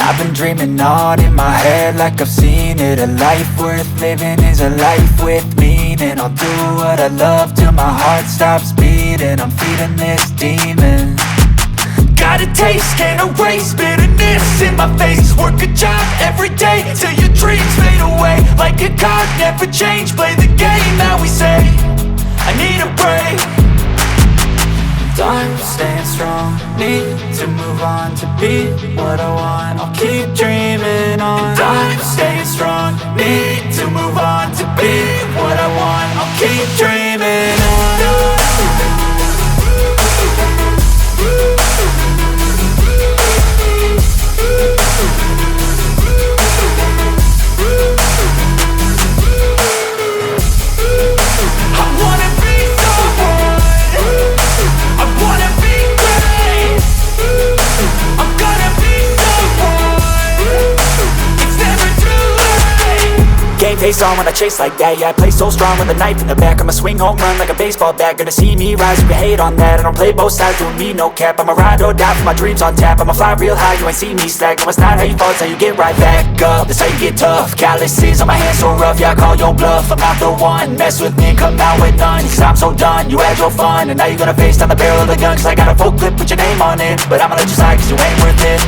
I've been dreaming on in my head like I've seen it. A life worth living is a life with meaning. I'll do what I love till my heart stops beating. I'm feeding this demon. Got a taste, can't erase bitterness in my face. Work a job every day till your dreams fade away. Like a card, never change, play the game that we say. I need a break. Time staying strong, need to move on to be what I want. I'll keep dreaming on. Time staying strong, need to move on to be what I want. I'll keep dreaming on. Face on when I chase like that. Yeah, I play so strong with a knife in the back. I'ma swing home run like a baseball bat. Gonna see me rise, you can hate on that. I don't play both sides, doing me no cap. I'ma ride or die for my dreams on tap. I'ma fly real high, you ain't see me slack. No, it's not how you fall, it's how you get right back up. That's how you get tough. Calluses on my hands so rough, yeah, I call your bluff. I'm not the one, mess with me and come out with none. Cause I'm so done, you had your fun. And now you're gonna face down the barrel of the gun. Cause I got a full clip, put your name on it. But I'ma let you slide cause you ain't worth it.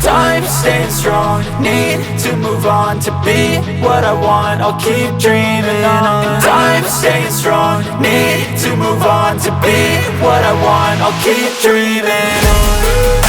Time staying strong, need to move on to be what I want. I'll keep dreaming on. Time staying strong, need to move on to be what I want. I'll keep dreaming on.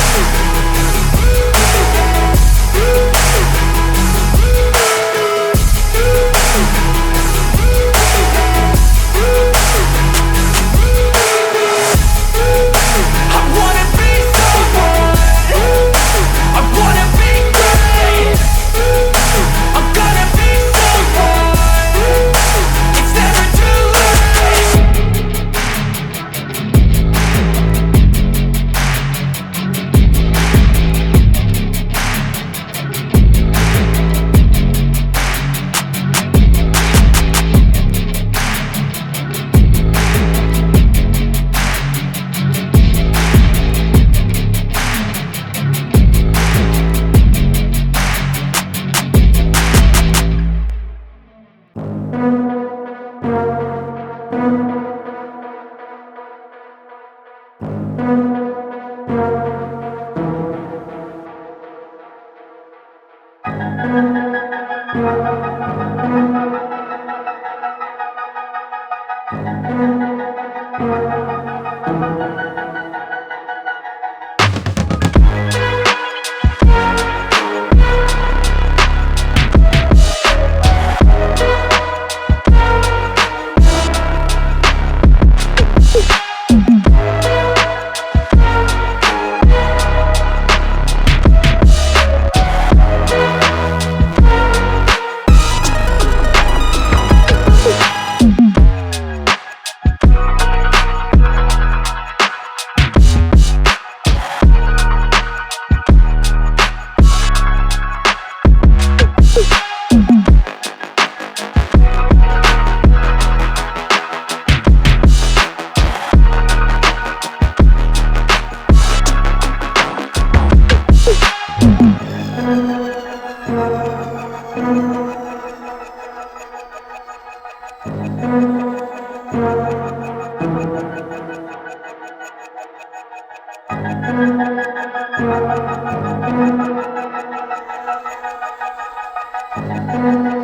Thank you.